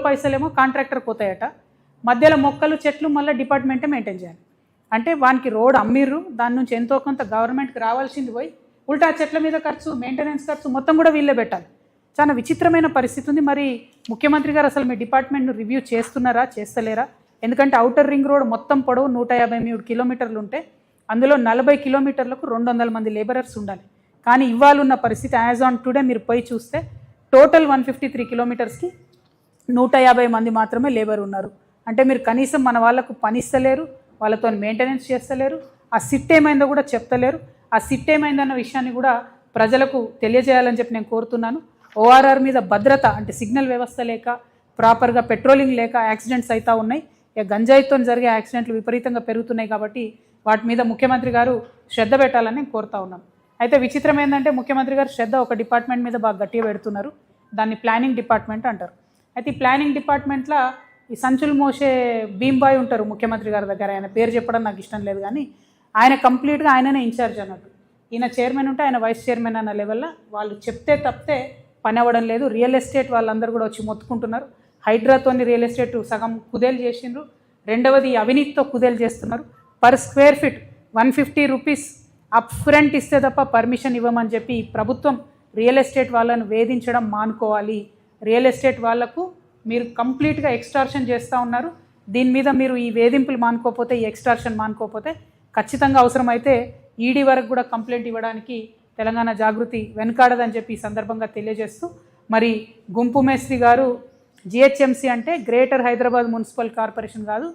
పైసలేమో contractor పోతాయట, మధ్యలో మొక్కలు చెట్లు మళ్ళీ డిపార్ట్మెంటే మెయింటైన్ చేయాలి. అంటే వానికి రోడ్ అమ్మిర్రు, దాని నుంచి ఎంతో కొంత గవర్నమెంట్కి రావాల్సింది పోయి ఉల్టా చెట్ల మీద ఖర్చు, మెయింటెనెన్స్ ఖర్చు మొత్తం కూడా వీళ్ళే పెట్టాలి. చాలా విచిత్రమైన పరిస్థితి ఉంది. మరి ముఖ్యమంత్రి గారు అసలు మీ డిపార్ట్మెంట్ను రివ్యూ చేస్తున్నారా, చేస్తలేరా? ఎందుకంటే ఔటర్ రింగ్ రోడ్ మొత్తం పొడవు 153 కిలోమీటర్లు ఉంటే అందులో 40 కిలోమీటర్లకు 200 మంది లేబరర్స్ ఉండాలి. కానీ ఇవాళ ఉన్న పరిస్థితి యాజ్ ఆన్ టుడే మీరు పోయి చూస్తే టోటల్ 153 కిలోమీటర్స్కి 150 మంది మాత్రమే లేబర్ ఉన్నారు. అంటే మీరు కనీసం మన వాళ్ళకు పనిస్తలేరు, వాళ్ళతో మెయింటెనెన్స్ చేస్తలేరు, ఆ సిట్ ఏమైందో కూడా చెప్తలేరు. ఆ సిట్ ఏమైందన్న విషయాన్ని కూడా ప్రజలకు తెలియజేయాలని చెప్పి నేను కోరుతున్నాను. ఓఆర్ఆర్ మీద భద్రత అంటే సిగ్నల్ వ్యవస్థ లేక, ప్రాపర్గా పెట్రోలింగ్ లేక యాక్సిడెంట్స్ అవుతూ ఉన్నాయి. ఇక గంజాయితో జరిగే యాక్సిడెంట్లు విపరీతంగా పెరుగుతున్నాయి. కాబట్టి వాటి మీద ముఖ్యమంత్రి గారు శ్రద్ధ పెట్టాలని నేను కోరుతా ఉన్నాను. అయితే విచిత్రం ఏంటంటే ముఖ్యమంత్రి గారు శ్రద్ధ ఒక డిపార్ట్మెంట్ మీద బాగా గట్టిగా పెడుతున్నారు. దాన్ని ప్లానింగ్ డిపార్ట్మెంట్ అంటారు. అయితే ఈ ప్లానింగ్ డిపార్ట్మెంట్లో ఈ సంచులు మోసే భీమ్బాయ్ ఉంటారు ముఖ్యమంత్రి గారి దగ్గర. ఆయన పేరు చెప్పడం నాకు ఇష్టం లేదు, కానీ ఆయన కంప్లీట్గా ఆయననే ఇన్ఛార్జ్ అన్నట్టు. ఈయన చైర్మన్ ఉంటే ఆయన వైస్ చైర్మన్ అన్న లెవెల్లో వాళ్ళు చెప్తే తప్పితే పని అవ్వడం లేదు. రియల్ ఎస్టేట్ వాళ్ళందరూ కూడా వచ్చి మొత్తుకుంటున్నారు. హైడ్రాతోని రియల్ ఎస్టేట్ సగం కుదేలు చేసిండ్రు, రెండవది అవినీతితో కుదేలు చేస్తున్నారు. Per square feet 150 rupees up front ఇస్తే తప్ప పర్మిషన్ ఇవ్వమని చెప్పి ప్రభుత్వం రియల్ ఎస్టేట్ వాళ్ళను వేధించడం మానుకోవాలి. రియల్ ఎస్టేట్ వాళ్లకు మీరు కంప్లీట్గా ఎక్స్టార్షన్ చేస్తూ ఉన్నారు. దీని మీద మీరు ఈ వేధింపులు మానుకోకపోతే, ఈ ఎక్స్టార్షన్ మానుకోకపోతే ఖచ్చితంగా అవసరమైతే ఈడీ వరకు కూడా కంప్లైంట్ ఇవ్వడానికి తెలంగాణ జాగృతి వెనుకాడదని చెప్పి ఈ సందర్భంగా తెలియజేస్తూ, మరి గుంపు మేస్త్రి గారు జిహెచ్ఎంసీ అంటే గ్రేటర్ హైదరాబాద్ మున్సిపల్ కార్పొరేషన్ కాదు,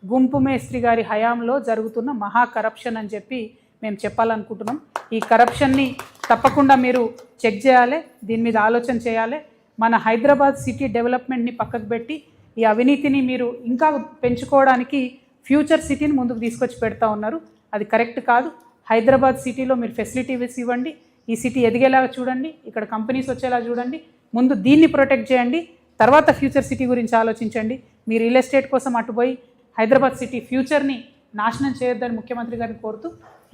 గుంపు మేస్త్రి గారి హయాంలో జరుగుతున్న మహా కరప్షన్ అని చెప్పి మేము చెప్పాలనుకుంటున్నాం. ఈ కరప్షన్ని తప్పకుండా మీరు చెక్ చేయాలి, దీని మీద ఆలోచన చేయాలి. మన హైదరాబాద్ సిటీ డెవలప్మెంట్ని పక్కకు పెట్టి ఈ అవినీతిని మీరు ఇంకా పెంచుకోవడానికి ఫ్యూచర్ సిటీని ముందుకు తీసుకొచ్చి పెడతా ఉన్నారు. అది కరెక్ట్ కాదు. హైదరాబాద్ సిటీలో మీరు ఫెసిలిటీస్ ఇవ్వండి, ఈ సిటీ ఎదిగేలాగా చూడండి, ఇక్కడ కంపెనీస్ వచ్చేలా చూడండి. ముందు దీన్ని ప్రొటెక్ట్ చేయండి, తర్వాత ఫ్యూచర్ సిటీ గురించి ఆలోచించండి. మీ రియల్ ఎస్టేట్ కోసం అటుపోయి హైదరాబాద్ సిటీ ఫ్యూచర్ని నాశనం చేయొద్దని ముఖ్యమంత్రి గారిని కోరుతూ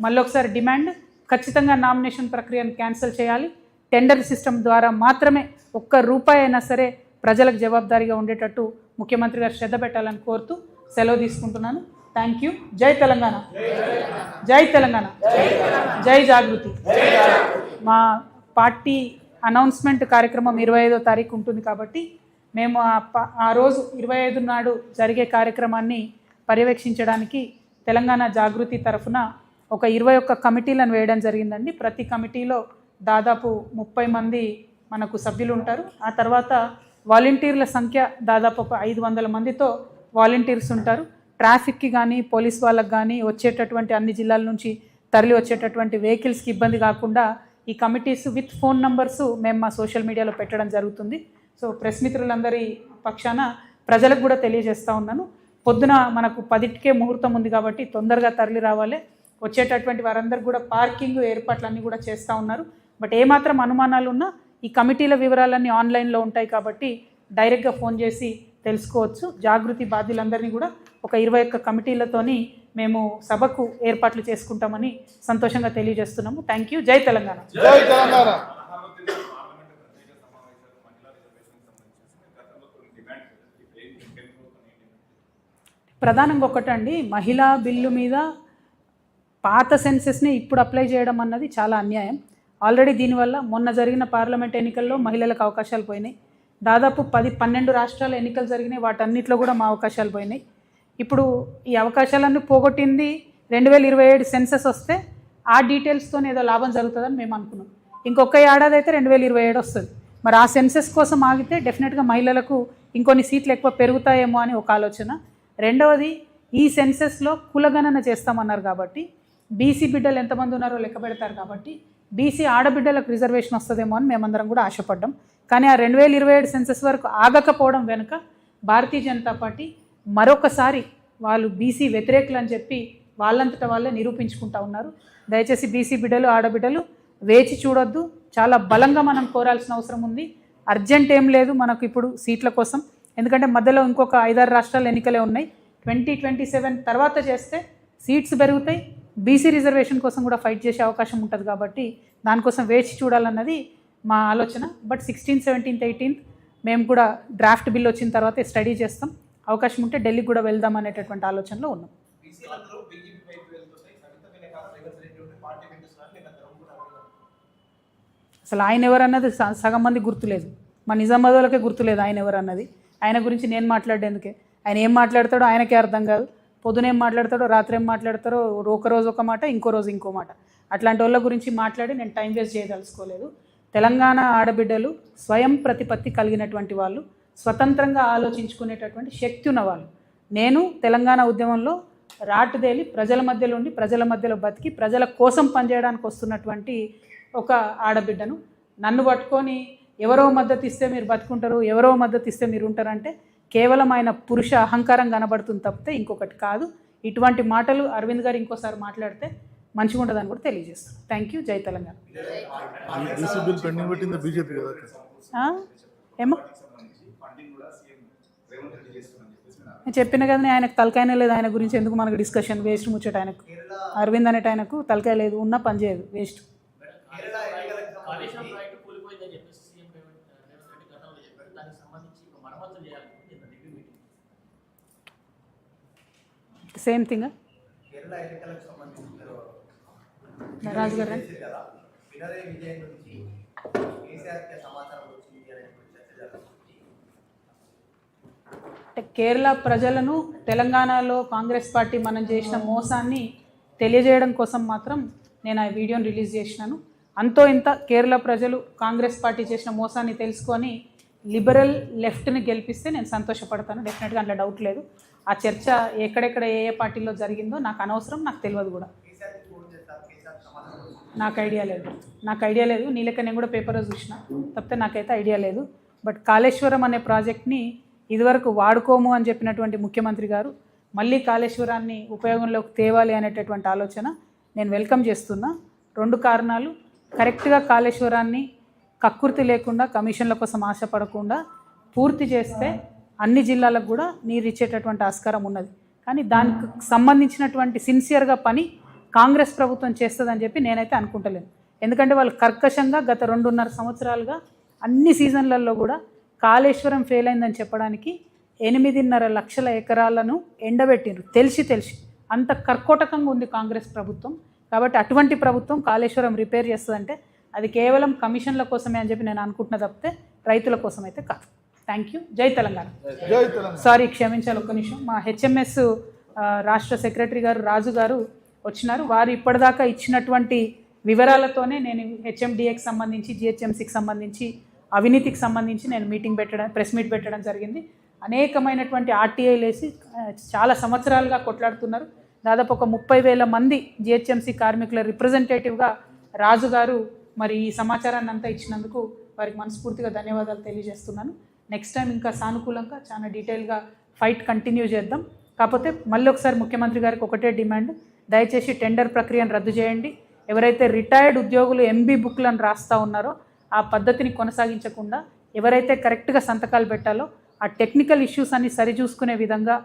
మళ్ళీ ఒకసారి డిమాండ్, ఖచ్చితంగా నామినేషన్ ప్రక్రియను క్యాన్సిల్ చేయాలి. టెండర్ సిస్టమ్ ద్వారా మాత్రమే ₹1 అయినా సరే ప్రజలకు జవాబుదారీగా ఉండేటట్టు ముఖ్యమంత్రి గారు శ్రద్ధ పెట్టాలని కోరుతూ సెలవు తీసుకుంటున్నాను. Thank you. జై తెలంగాణ, జై తెలంగాణ, జై జాగృతి. మా పార్టీ అనౌన్స్మెంట్ కార్యక్రమం 25వ తారీఖు ఉంటుంది కాబట్టి మేము ఆ రోజు 25 నాడు జరిగే కార్యక్రమాన్ని పర్యవేక్షించడానికి తెలంగాణ జాగృతి తరఫున ఒక 21 కమిటీలను వేయడం జరిగిందండి. ప్రతి కమిటీలో దాదాపు 30 మంది మనకు సభ్యులు ఉంటారు. ఆ తర్వాత వాలంటీర్ల సంఖ్య దాదాపు 500 మందితో వాలంటీర్స్ ఉంటారు. ట్రాఫిక్కి కానీ పోలీస్ వాళ్ళకి కానీ వచ్చేటటువంటి అన్ని జిల్లాల నుంచి తరలి వచ్చేటటువంటి వెహికల్స్కి ఇబ్బంది కాకుండా ఈ కమిటీస్ విత్ ఫోన్ నంబర్స్ మేము మా సోషల్ మీడియాలో పెట్టడం జరుగుతుంది. సో ప్రెస్ మిత్రులందరి పక్షాన ప్రజలకు కూడా తెలియజేస్తూ ఉన్నాను. పొద్దున మనకు 10కే ముహూర్తం ఉంది కాబట్టి తొందరగా తరలి రావాలి. వచ్చేటటువంటి వారందరూ కూడా పార్కింగ్ ఏర్పాట్లన్నీ కూడా చేస్తూ ఉన్నారు. బట్ ఏమాత్రం అనుమానాలు ఉన్నా ఈ కమిటీల వివరాలన్నీ ఆన్లైన్లో ఉంటాయి కాబట్టి డైరెక్ట్గా ఫోన్ చేసి తెలుసుకోవచ్చు. జాగృతి బాధ్యులందరినీ కూడా ఒక 21 కమిటీలతోని మేము సభకు ఏర్పాట్లు చేసుకుంటామని సంతోషంగా తెలియజేస్తున్నాము. Thank you. జై తెలంగాణ. జై తెలంగాణ. ప్రధానంగా ఒకటండి, మహిళా బిల్లు మీద పాత సెన్సెస్ని ఇప్పుడు అప్లై చేయడం అన్నది చాలా అన్యాయం. ఆల్రెడీ దీనివల్ల మొన్న జరిగిన పార్లమెంట్ ఎన్నికల్లో మహిళలకు అవకాశాలు పోయినాయి. దాదాపు 10-12 రాష్ట్రాల ఎన్నికలు జరిగినాయి, వాటన్నిటిలో కూడా మా అవకాశాలు పోయినాయి. ఇప్పుడు ఈ అవకాశాలన్నీ పోగొట్టింది 2027 సెన్సెస్ వస్తే ఆ డీటెయిల్స్తో ఏదో లాభం జరుగుతుందని మేము అనుకున్నాం. ఇంకొక ఏడాది అయితే 2027 వస్తుంది. మరి ఆ సెన్సెస్ కోసం ఆగితే డెఫినెట్గా మహిళలకు ఇంకొన్ని సీట్లు ఎక్కువ పెరుగుతాయేమో అని ఒక ఆలోచన. రెండవది, ఈ సెన్సెస్లో కులగణన చేస్తామన్నారు కాబట్టి బీసీ బిడ్డలు ఎంతమంది ఉన్నారో లెక్క పెడతారు కాబట్టి బీసీ ఆడబిడ్డలకు రిజర్వేషన్ వస్తుందేమో అని మేమందరం కూడా ఆశపడ్డాం. కానీ ఆ 2027 సెన్సెస్ వరకు ఆగకపోవడం వెనుక భారతీయ జనతా పార్టీ మరొకసారి వాళ్ళు బీసీ వ్యతిరేకులు అని చెప్పి వాళ్ళంతటా వాళ్ళే నిరూపించుకుంటా ఉన్నారు. దయచేసి బీసీ బిడ్డలు ఆడబిడ్డలు వేచి చూడొద్దు. చాలా బలంగా మనం కోరాల్సిన అవసరం ఉంది. అర్జెంట్ ఏం లేదు మనకు ఇప్పుడు సీట్ల కోసం, ఎందుకంటే మధ్యలో ఇంకొక 5-6 రాష్ట్రాల ఎన్నికలే ఉన్నాయి. 2027 తర్వాత చేస్తే సీట్స్ పెరుగుతాయి, బీసీ రిజర్వేషన్ కోసం కూడా ఫైట్ చేసే అవకాశం ఉంటుంది. కాబట్టి దానికోసం వేచి చూడాలన్నది మా ఆలోచన. బట్ 16, 17, 18 మేము కూడా డ్రాఫ్ట్ బిల్ వచ్చిన తర్వాత స్టడీ చేస్తాం, అవకాశం ఉంటే ఢిల్లీకి కూడా వెళ్దాం అనేటటువంటి ఆలోచనలో ఉన్నాం. అసలు ఆయన ఎవరన్నది సగం మంది గుర్తులేదు, మా నిజామాబాద్ వాళ్ళకే గుర్తులేదు ఆయన ఎవరన్నది. ఆయన గురించి నేను మాట్లాడేందుకే, ఆయన ఏం మాట్లాడతాడో ఆయనకే అర్థం కాదు. పొద్దున ఏం మాట్లాడతాడో రాత్రి ఏం మాట్లాడతారో, ఒక రోజు ఒక మాట ఇంకో రోజు ఇంకో మాట. అట్లాంటి వాళ్ళ గురించి మాట్లాడి నేను టైం వేస్ట్ చేయదలుచుకోలేదు. తెలంగాణ ఆడబిడ్డలు స్వయం ప్రతిపత్తి కలిగినటువంటి వాళ్ళు, స్వతంత్రంగా ఆలోచించుకునేటటువంటి శక్తి ఉన్నవాళ్ళు. నేను తెలంగాణ ఉద్యమంలో రాటుదేలి ప్రజల మధ్యలో ఉండి ప్రజల మధ్యలో బతికి ప్రజల కోసం పనిచేయడానికి వస్తున్నటువంటి ఒక ఆడబిడ్డను. నన్ను పట్టుకొని ఎవరో మద్దతు ఇస్తే మీరు బతుకుంటారు, ఎవరో మద్దతు ఇస్తే మీరు ఉంటారంటే కేవలం ఆయన పురుష అహంకారం కనబడుతుంది తప్పితే ఇంకొకటి కాదు. ఇటువంటి మాటలు అరవింద్ గారు ఇంకోసారి మాట్లాడితే మంచిగా ఉంటుందని కూడా తెలియజేస్తాను. Thank you. జై తెలంగాణ. ఏమో నేను చెప్పిన కదా, ఆయనకు తలకాయనే లేదు, ఆయన గురించి ఎందుకు మనకు డిస్కషన్, వేస్ట్ ముచ్చట. ఆయనకు అరవింద్ అనేట ఆయనకు తలకాయ లేదు, ఉన్నా పని చేయదు, వేస్ట్. సేమ్ థింగ్ రాజు గారు అంటే కేరళ ప్రజలను తెలంగాణలో కాంగ్రెస్ పార్టీ మనం చేసిన మోసాన్ని తెలియజేయడం కోసం మాత్రం నేను ఆ వీడియోని రిలీజ్ చేసినాను. అంతో ఇంత కేరళ ప్రజలు కాంగ్రెస్ పార్టీ చేసిన మోసాన్ని తెలుసుకొని లిబరల్ లెఫ్ట్ని గెలిపిస్తే నేను సంతోషపడతాను. డెఫినెట్గా అందులో డౌట్ లేదు. ఆ చర్చ ఎక్కడెక్కడ ఏ ఏ పార్టీలో జరిగిందో నాకు అనవసరం, నాకు తెలియదు కూడా. నాకు ఐడియా లేదు. నీ లెక్క నేను కూడా పేపర్లో చూసిన తప్పితే నాకైతే ఐడియా లేదు. బట్ కాళేశ్వరం అనే ప్రాజెక్ట్ని ఇదివరకు వాడుకోము అని చెప్పినటువంటి ముఖ్యమంత్రి గారు మళ్ళీ కాళేశ్వరాన్ని ఉపయోగంలోకి తేవాలి అనేటటువంటి ఆలోచన నేను వెల్కమ్ చేస్తున్నా. 2 కారణాలు. కరెక్ట్గా కాళేశ్వరాన్ని కక్కుర్తి లేకుండా, కమిషన్ల కోసం ఆశపడకుండా పూర్తి చేస్తే అన్ని జిల్లాలకు కూడా నీరు ఇచ్చేటటువంటి ఆస్కారం ఉన్నది. కానీ దానికి సంబంధించినటువంటి సిన్సియర్గా పని కాంగ్రెస్ ప్రభుత్వం చేస్తుందని చెప్పి నేనైతే అనుకుంటలేను. ఎందుకంటే వాళ్ళు కర్కశంగా గత 2.5 సంవత్సరాలుగా అన్ని సీజన్లలో కూడా కాళేశ్వరం ఫెయిల్ అయిందని చెప్పడానికి 8.5 లక్షల ఎకరాలను ఎండబెట్టిండ్రు. తెలిసి అంత కర్కోటకంగా ఉంది కాంగ్రెస్ ప్రభుత్వం. కాబట్టి అటువంటి ప్రభుత్వం కాళేశ్వరం రిపేర్ చేస్తుందంటే అది కేవలం కమిషన్ల కోసమే అని చెప్పి నేను అనుకుంటున్నా తప్పితే రైతుల కోసం అయితే కాదు. Thank you. జై తెలంగాణ. సారీ, క్షమించాలి, ఒక్క నిమిషం. మా హెచ్ఎంఎస్ రాష్ట్ర సెక్రటరీ గారు రాజు గారు వచ్చినారు. వారు ఇప్పటిదాకా ఇచ్చినటువంటి వివరాలతోనే నేను హెచ్ఎండిఏకి సంబంధించి, జిహెచ్ఎంసీకి సంబంధించి, అవినీతికి సంబంధించి నేను ప్రెస్ మీట్ పెట్టడం జరిగింది. అనేకమైనటువంటి ఆర్టీఐలు వేసి చాలా సంవత్సరాలుగా కొట్లాడుతున్నారు. దాదాపు ఒక 30,000 మంది జిహెచ్ఎంసీ కార్మికుల రిప్రజెంటేటివ్గా రాజు గారు మరి ఈ సమాచారాన్ని అంతా ఇచ్చినందుకు వారికి మనస్ఫూర్తిగా ధన్యవాదాలు తెలియజేస్తున్నాను. నెక్స్ట్ టైం ఇంకా సానుకూలంగా చాలా డీటెయిల్గా ఫైట్ కంటిన్యూ చేద్దాం. కాకపోతే మళ్ళీ ఒకసారి ముఖ్యమంత్రి గారికి ఒకటే డిమాండ్, దయచేసి టెండర్ ప్రక్రియను రద్దు చేయండి. ఎవరైతే రిటైర్డ్ ఉద్యోగులు ఎంబీ బుక్లను రాస్తూ ఉన్నారో ఆ పద్ధతిని కొనసాగించకుండా ఎవరైతే కరెక్ట్గా సంతకాలు పెట్టాలో ఆ టెక్నికల్ ఇష్యూస్ అన్ని సరిచూసుకునే విధంగా,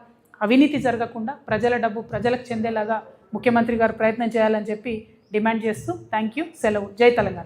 అవినీతి జరగకుండా ప్రజల డబ్బు ప్రజలకు చెందేలాగా ముఖ్యమంత్రి గారు ప్రయత్నం చేయాలని చెప్పి డిమాండ్ చేస్తూ థ్యాంక్ యూ. సెలవు. జై తెలంగాణ.